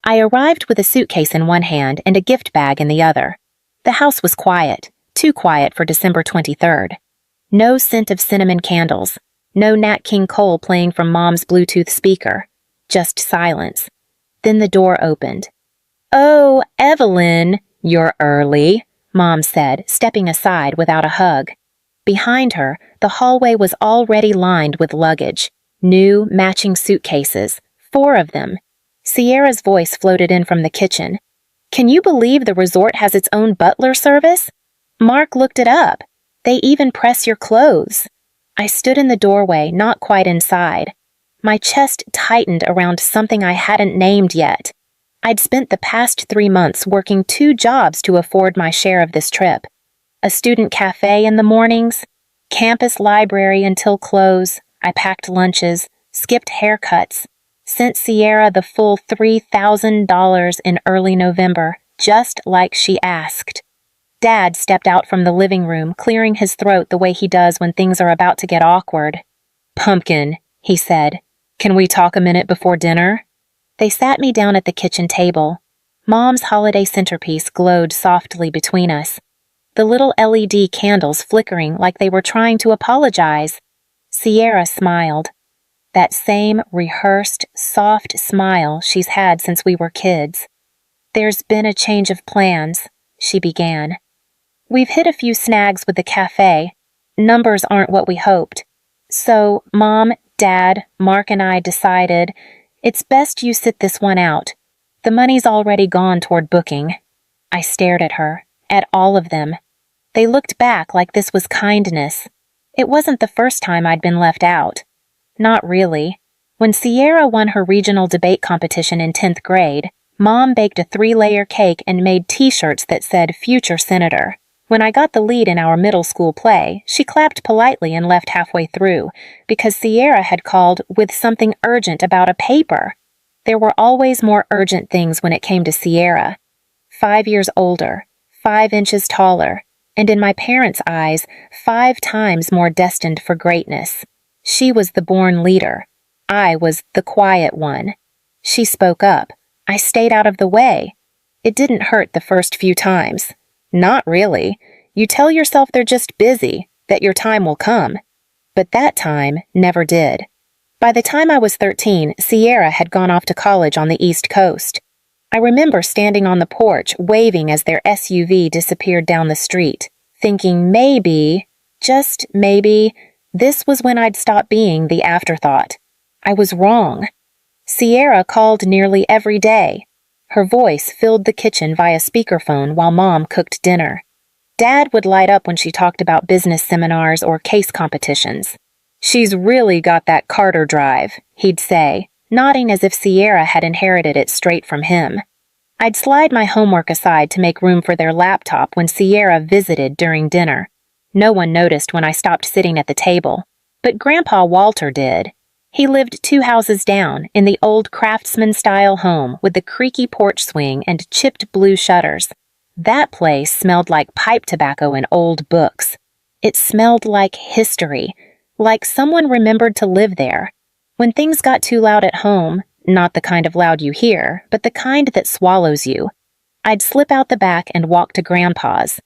I arrived with a suitcase in one hand and a gift bag in the other. The house was quiet, too quiet for December 23rd. No scent of cinnamon candles, no Nat King Cole playing from Mom's Bluetooth speaker, just silence. Then the door opened. "Oh, Evelyn, you're early," Mom said, stepping aside without a hug. Behind her, the hallway was already lined with luggage, new, matching suitcases, 4 of them. Sierra's voice floated in from the kitchen. "Can you believe the resort has its own butler service? Mark looked it up. They even press your clothes." I stood in the doorway, not quite inside. My chest tightened around something I hadn't named yet. I'd spent the past 3 months working 2 jobs to afford my share of this trip. A student cafe in the mornings, campus library until close. I packed lunches, skipped haircuts, sent Sierra the full $3,000 in early November, just like she asked. Dad stepped out from the living room, clearing his throat the way he does when things are about to get awkward. "Pumpkin," he said, "can we talk a minute before dinner?" They sat me down at the kitchen table. Mom's holiday centerpiece glowed softly between us, the little LED candles flickering like they were trying to apologize. Sierra smiled. That same rehearsed, soft smile she's had since we were kids. "There's been a change of plans," she began. "We've hit a few snags with the cafe. Numbers aren't what we hoped. So, Mom, Dad, Mark, and I decided it's best you sit this one out. The money's already gone toward booking." I stared at her, at all of them. They looked back like this was kindness. It wasn't the first time I'd been left out. Not really. When Sierra won her regional debate competition in 10th grade, Mom baked a 3-layer cake and made t-shirts that said "Future Senator." When I got the lead in our middle school play, she clapped politely and left halfway through, because Sierra had called with something urgent about a paper. There were always more urgent things when it came to Sierra. 5 years older, 5 inches taller, and in my parents' eyes, 5 times more destined for greatness. She was the born leader. I was the quiet one. She spoke up. I stayed out of the way. It didn't hurt the first few times. Not really. You tell yourself they're just busy, that your time will come. But that time never did. By the time I was 13, Sierra had gone off to college on the East Coast. I remember standing on the porch, waving as their SUV disappeared down the street, thinking maybe, just maybe, this was when I'd stop being the afterthought. I was wrong. Sierra called nearly every day. Her voice filled the kitchen via speakerphone while Mom cooked dinner. Dad would light up when she talked about business seminars or case competitions. "She's really got that Carter drive," he'd say, nodding as if Sierra had inherited it straight from him. I'd slide my homework aside to make room for their laptop when Sierra visited during dinner. No one noticed when I stopped sitting at the table, but Grandpa Walter did. He lived 2 houses down in the old craftsman-style home with the creaky porch swing and chipped blue shutters. That place smelled like pipe tobacco and old books. It smelled like history, like someone remembered to live there. When things got too loud at home, not the kind of loud you hear, but the kind that swallows you, I'd slip out the back and walk to Grandpa's.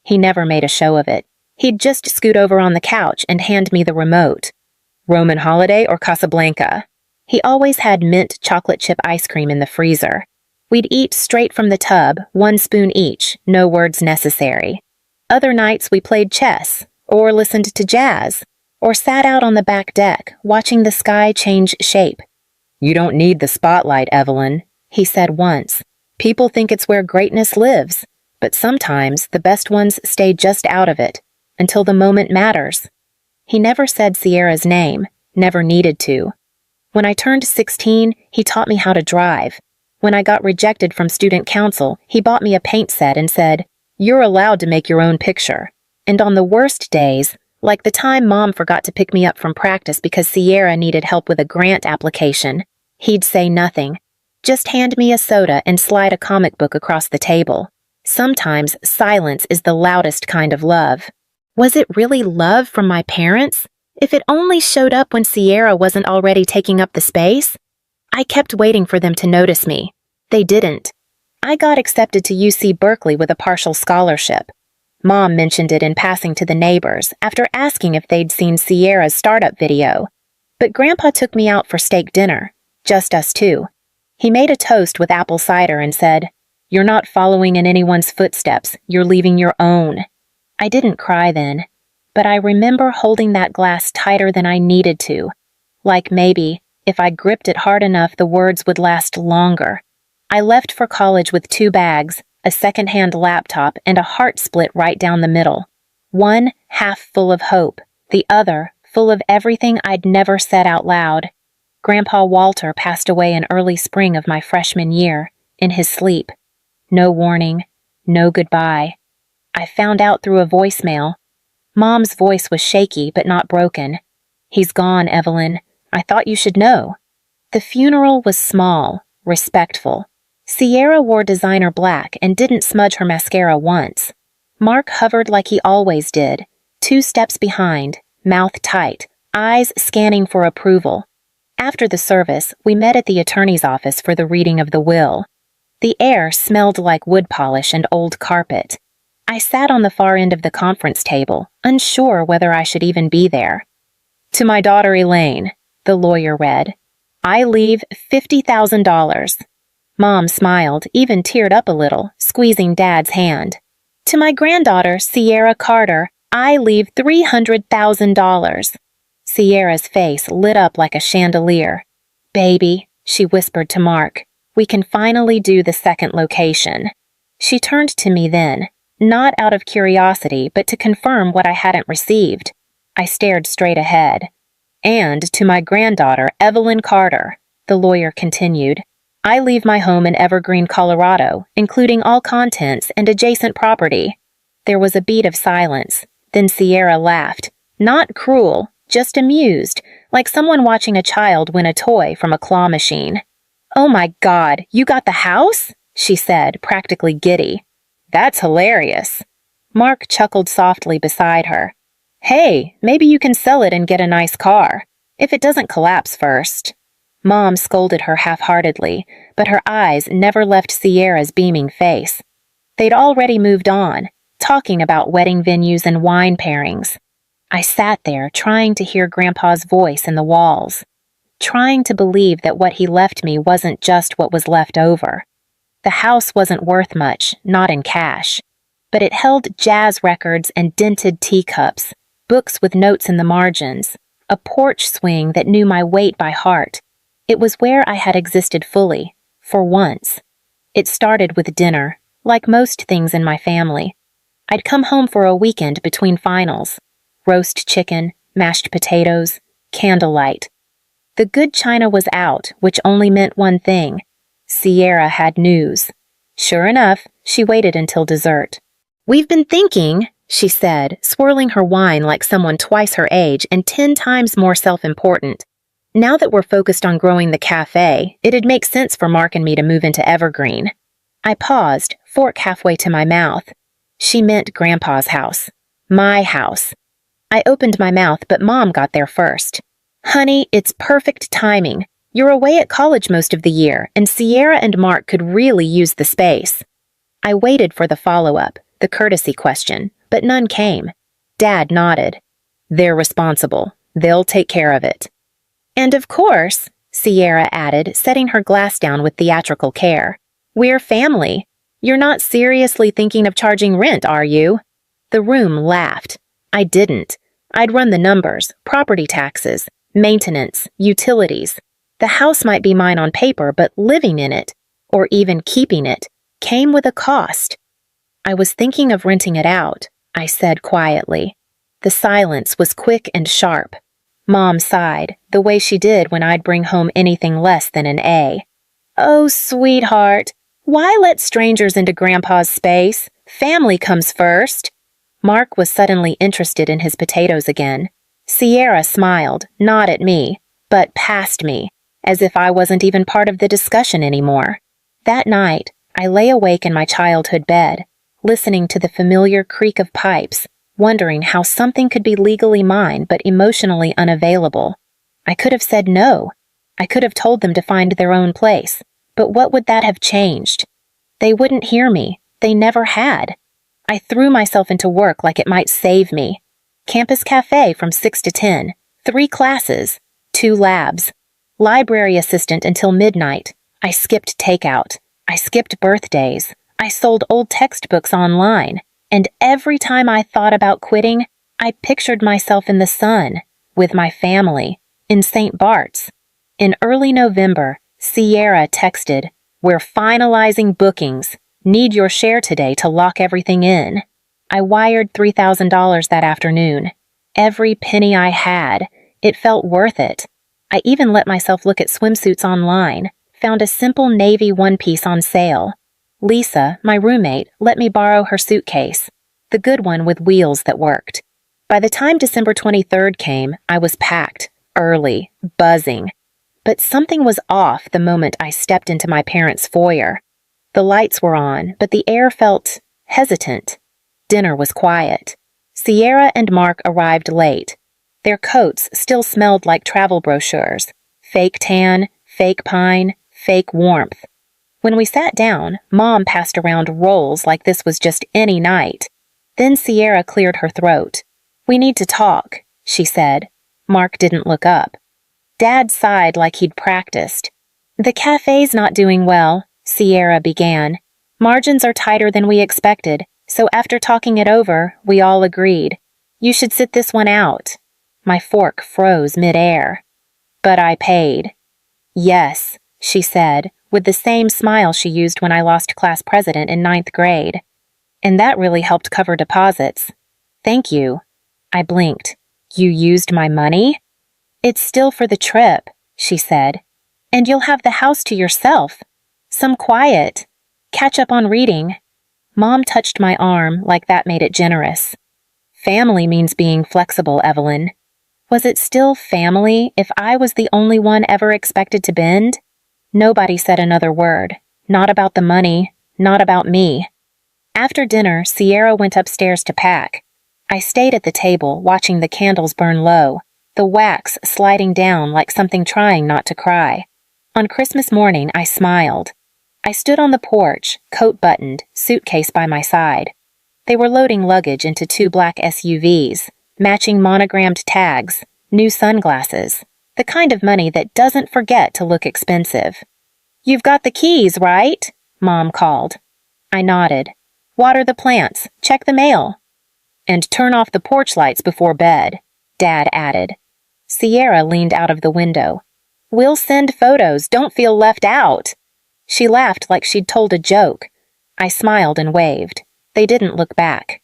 He never made a show of it. He'd just scoot over on the couch and hand me the remote. "Roman Holiday or Casablanca?" He always had mint chocolate chip ice cream in the freezer. We'd eat straight from the tub, 1 spoon each, no words necessary. Other nights we played chess, or listened to jazz, or sat out on the back deck, watching the sky change shape. "You don't need the spotlight, Evelyn," he said once. "People think it's where greatness lives, but sometimes the best ones stay just out of it, until the moment matters." He never said Sierra's name, never needed to. When I turned 16, he taught me how to drive. When I got rejected from student council, he bought me a paint set and said, "You're allowed to make your own picture." And on the worst days, like the time Mom forgot to pick me up from practice because Sierra needed help with a grant application, he'd say nothing. Just hand me a soda and slide a comic book across the table. Sometimes silence is the loudest kind of love. Was it really love from my parents? If it only showed up when Sierra wasn't already taking up the space? I kept waiting for them to notice me. They didn't. I got accepted to UC Berkeley with a partial scholarship. Mom mentioned it in passing to the neighbors after asking if they'd seen Sierra's startup video. But Grandpa took me out for steak dinner, just us two. He made a toast with apple cider and said, "You're not following in anyone's footsteps, you're leaving your own." I didn't cry then, but I remember holding that glass tighter than I needed to, like maybe, if I gripped it hard enough, the words would last longer. I left for college with 2 bags, a second-hand laptop, and a heart split right down the middle. One half full of hope, the other full of everything I'd never said out loud. Grandpa Walter passed away in early spring of my freshman year, in his sleep. No warning, no goodbye. I found out through a voicemail. Mom's voice was shaky but not broken. "He's gone, Evelyn. I thought you should know." The funeral was small, respectful. Sierra wore designer black and didn't smudge her mascara once. Mark hovered like he always did, 2 steps behind, mouth tight, eyes scanning for approval. After the service, we met at the attorney's office for the reading of the will. The air smelled like wood polish and old carpet. I sat on the far end of the conference table, unsure whether I should even be there. "To my daughter Elaine," the lawyer read, "I leave $50,000. Mom smiled, even teared up a little, squeezing Dad's hand. "To my granddaughter Sierra Carter, I leave $300,000. Sierra's face lit up like a chandelier. "Baby," she whispered to Mark, "we can finally do the second location." She turned to me then, not out of curiosity, but to confirm what I hadn't received. I stared straight ahead. "And to my granddaughter, Evelyn Carter," the lawyer continued, "I leave my home in Evergreen, Colorado, including all contents and adjacent property." There was a beat of silence. Then Sierra laughed. Not cruel, just amused, like someone watching a child win a toy from a claw machine. "Oh my God, you got the house?" she said, practically giddy. "That's hilarious." Mark chuckled softly beside her. "Hey, maybe you can sell it and get a nice car, if it doesn't collapse first." Mom scolded her half-heartedly, but her eyes never left Sierra's beaming face. They'd already moved on, talking about wedding venues and wine pairings. I sat there trying to hear Grandpa's voice in the walls, trying to believe that what he left me wasn't just what was left over. The house wasn't worth much, not in cash, but it held jazz records and dented teacups, books with notes in the margins, a porch swing that knew my weight by heart. It was where I had existed fully, for once. It started with dinner, like most things in my family. I'd come home for a weekend between finals. Roast chicken, mashed potatoes, candlelight. The good china was out, which only meant one thing. Sierra had news. Sure enough, she waited until dessert. "We've been thinking," she said, swirling her wine like someone twice her age and 10 times more self-important. "Now that we're focused on growing the cafe, it'd make sense for Mark and me to move into Evergreen." I paused, fork halfway to my mouth. She meant Grandpa's house. My house. I opened my mouth, but Mom got there first. "Honey, it's perfect timing. You're away at college most of the year, and Sierra and Mark could really use the space." I waited for the follow-up, the courtesy question, but none came. Dad nodded. "They're responsible. They'll take care of it." "And of course," Sierra added, setting her glass down with theatrical care, "we're family. You're not seriously thinking of charging rent, are you?" The room laughed. I didn't. I'd run the numbers, property taxes, maintenance, utilities. The house might be mine on paper, but living in it, or even keeping it, came with a cost. "I was thinking of renting it out," I said quietly. The silence was quick and sharp. Mom sighed, the way she did when I'd bring home anything less than an A. "Oh, sweetheart, why let strangers into Grandpa's space? Family comes first." Mark was suddenly interested in his potatoes again. Sierra smiled, not at me, but past me, as if I wasn't even part of the discussion anymore. That night, I lay awake in my childhood bed, listening to the familiar creak of pipes, wondering how something could be legally mine but emotionally unavailable. I could have said no. I could have told them to find their own place, But what would that have changed? They wouldn't hear me. They never had. I threw myself into work like it might save me. Campus cafe from 6 to 10, 3 classes, 2 labs, library assistant until midnight. I skipped takeout. I skipped birthdays. I sold old textbooks online. And every time I thought about quitting, I pictured myself in the sun, with my family, in St. Bart's. In early November, Sierra texted, "We're finalizing bookings. Need your share today to lock everything in." I wired $3,000 that afternoon. Every penny I had. It felt worth it. I even let myself look at swimsuits online, found a simple navy one-piece on sale. Lisa, my roommate, let me borrow her suitcase, the good one with wheels that worked. By the time December 23rd came, I was packed, early, buzzing. But something was off the moment I stepped into my parents' foyer. The lights were on, but the air felt hesitant. Dinner was quiet. Sierra and Mark arrived late. Their coats still smelled like travel brochures. Fake tan, fake pine, fake warmth. When we sat down, Mom passed around rolls like this was just any night. Then Sierra cleared her throat. "We need to talk," she said. Mark didn't look up. Dad sighed like he'd practiced. "The cafe's not doing well," Sierra began. "Margins are tighter than we expected, so after talking it over, we all agreed. You should sit this one out." My fork froze mid-air. "But I paid." "Yes," she said, with the same smile she used when I lost class president in 9th grade. "And that really helped cover deposits." "Thank you." I blinked. "You used my money?" "It's still for the trip," she said. "And you'll have the house to yourself. Some quiet. Catch up on reading." Mom touched my arm like that made it generous. "Family means being flexible, Evelyn." Was it still family if I was the only one ever expected to bend? Nobody said another word. Not about the money. Not about me. After dinner, Sierra went upstairs to pack. I stayed at the table, watching the candles burn low, the wax sliding down like something trying not to cry. On Christmas morning, I smiled. I stood on the porch, coat buttoned, suitcase by my side. They were loading luggage into 2 black SUVs, matching monogrammed tags, new sunglasses, the kind of money that doesn't forget to look expensive. "You've got the keys, right?" Mom called. I nodded. "Water the plants, check the mail." "And turn off the porch lights before bed," Dad added. Sierra leaned out of the window. "We'll send photos, don't feel left out." She laughed like she'd told a joke. I smiled and waved. They didn't look back.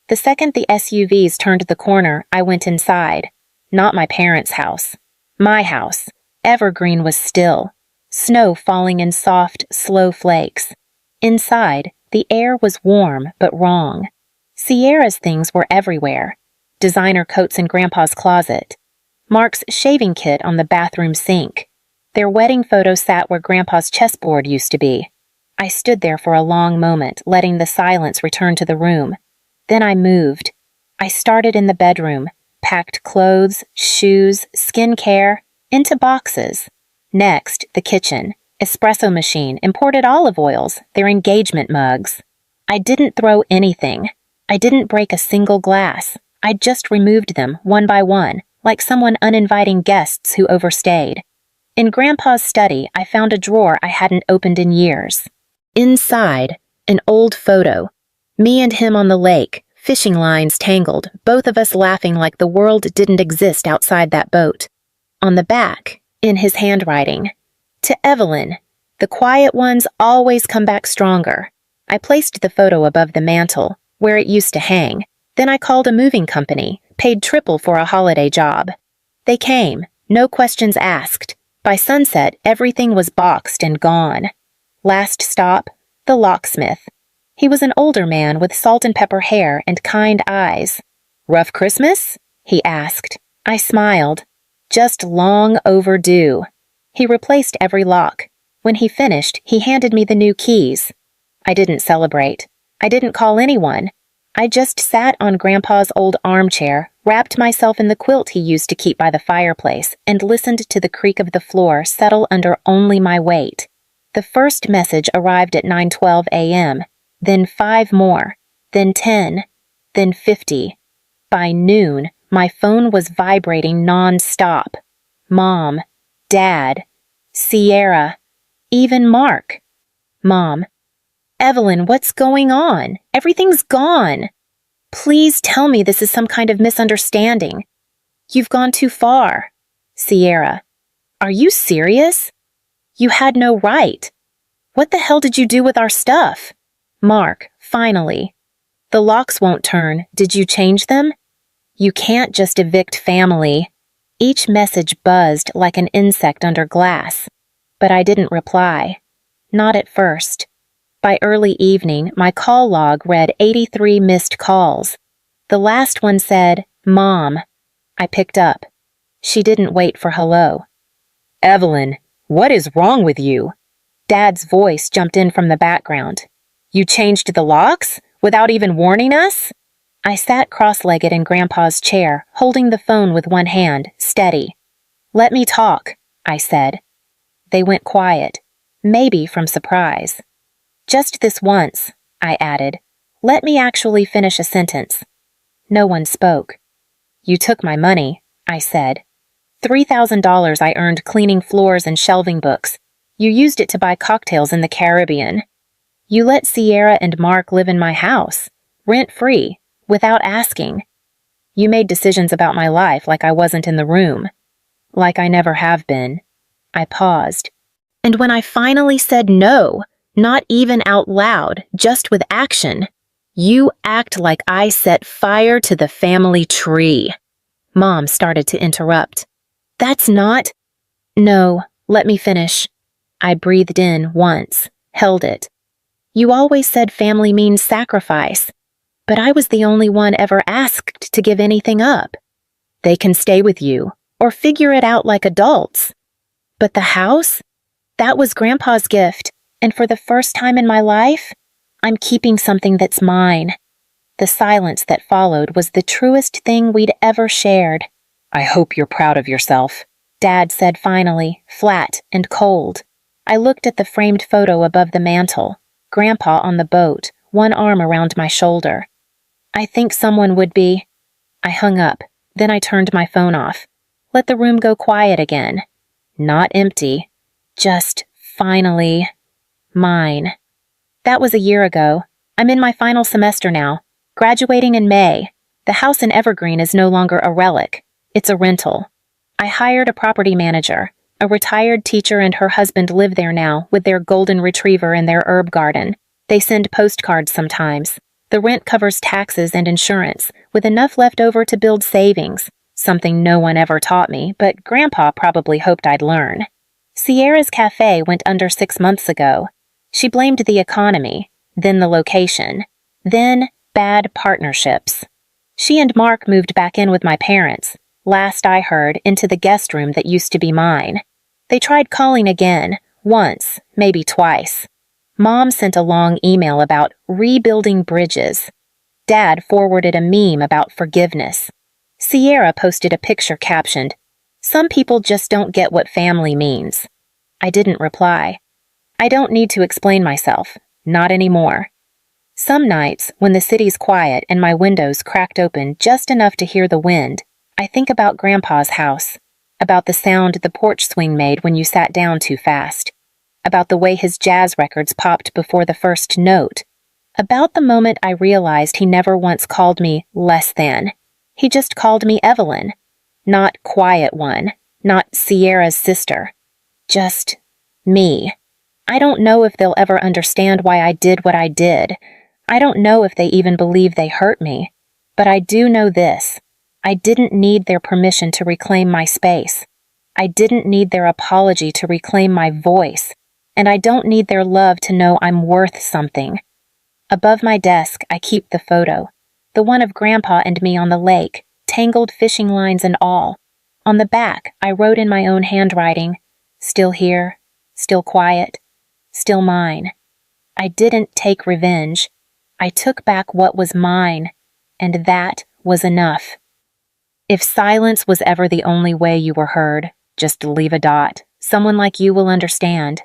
The second the SUVs turned the corner, I went inside. Not my parents' house. My house. Evergreen was still. Snow falling in soft, slow flakes. Inside, the air was warm but wrong. Sierra's things were everywhere. Designer coats in Grandpa's closet. Mark's shaving kit on the bathroom sink. Their wedding photo sat where Grandpa's chessboard used to be. I stood there for a long moment, letting the silence return to the room. Then I moved. I started in the bedroom, packed clothes, shoes, skincare, into boxes. Next, the kitchen, espresso machine, imported olive oils, their engagement mugs. I didn't throw anything. I didn't break a single glass. I just removed them, one by one, like someone uninviting guests who overstayed. In Grandpa's study, I found a drawer I hadn't opened in years. Inside, an old photo. Me and him on the lake, fishing lines tangled, both of us laughing like the world didn't exist outside that boat. On the back, in his handwriting, "To Evelyn, the quiet ones always come back stronger." I placed the photo above the mantel, where it used to hang. Then I called a moving company, paid triple for a holiday job. They came, no questions asked. By sunset, everything was boxed and gone. Last stop, the locksmith. He was an older man with salt and pepper hair and kind eyes. "Rough Christmas?" he asked. I smiled. "Just long overdue." He replaced every lock. When he finished, he handed me the new keys. I didn't celebrate. I didn't call anyone. I just sat on Grandpa's old armchair, wrapped myself in the quilt he used to keep by the fireplace, and listened to the creak of the floor settle under only my weight. The first message arrived at 9:12 a.m., then 5 more, then 10, then 50. By noon, my phone was vibrating non-stop. Mom, Dad, Sierra, even Mark. Mom: Evelyn, what's going on? Everything's gone. Please tell me this is some kind of misunderstanding. You've gone too far. Sierra: Are you serious? You had no right. What the hell did you do with our stuff? Mark: Finally. The locks won't turn. Did you change them? You can't just evict family. Each message buzzed like an insect under glass. But I didn't reply. Not at first. By early evening, my call log read 83 missed calls. The last one said, Mom. I picked up. She didn't wait for hello. Evelyn, what is wrong with you? Dad's voice jumped in from the background. You changed the locks? Without even warning us? I sat cross-legged in Grandpa's chair, holding the phone with one hand, steady. Let me talk, I said. They went quiet, maybe from surprise. Just this once, I added. Let me actually finish a sentence. No one spoke. You took my money, I said. $3,000 I earned cleaning floors and shelving books. You used it to buy cocktails in the Caribbean. You let Sierra and Mark live in my house, rent-free, without asking. You made decisions about my life like I wasn't in the room. Like I never have been. I paused. And when I finally said no, not even out loud, just with action, you act like I set fire to the family tree. Mom started to interrupt. That's not... No, let me finish. I breathed in once, held it. You always said family means sacrifice, but I was the only one ever asked to give anything up. They can stay with you, or figure it out like adults. But the house? That was Grandpa's gift, and for the first time in my life, I'm keeping something that's mine. The silence that followed was the truest thing we'd ever shared. I hope you're proud of yourself, Dad said finally, flat and cold. I looked at the framed photo above the mantel, Grandpa on the boat, one arm around my shoulder. I think someone would be. I hung up, then I turned my phone off. Let the room go quiet again. Not empty. Just, finally, mine. That was a year ago. I'm in my final semester now, graduating in May. The house in Evergreen is no longer a relic. It's a rental. I hired a property manager. A retired teacher and her husband live there now with their golden retriever and their herb garden. They send postcards sometimes. The rent covers taxes and insurance, with enough left over to build savings, something no one ever taught me, but Grandpa probably hoped I'd learn. Sierra's cafe went under 6 months ago. She blamed the economy, then the location, then bad partnerships. She and Mark moved back in with my parents, last I heard, into the guest room that used to be mine. They tried calling again, once, maybe twice. Mom sent a long email about rebuilding bridges. Dad forwarded a meme about forgiveness. Sierra posted a picture captioned, "Some people just don't get what family means." I didn't reply. I don't need to explain myself, not anymore. Some nights, when the city's quiet and my windows cracked open just enough to hear the wind, I think about Grandpa's house, about the sound the porch swing made when you sat down too fast, about the way his jazz records popped before the first note, about the moment I realized he never once called me less than. He just called me Evelyn, not quiet one, not Sierra's sister, just me. I don't know if they'll ever understand why I did what I did. I don't know if they even believe they hurt me. But I do know this. I didn't need their permission to reclaim my space. I didn't need their apology to reclaim my voice. And I don't need their love to know I'm worth something. Above my desk, I keep the photo. The one of Grandpa and me on the lake, tangled fishing lines and all. On the back, I wrote in my own handwriting, "Still here, still quiet, still mine." I didn't take revenge. I took back what was mine, and that was enough. If silence was ever the only way you were heard, just leave a dot. Someone like you will understand.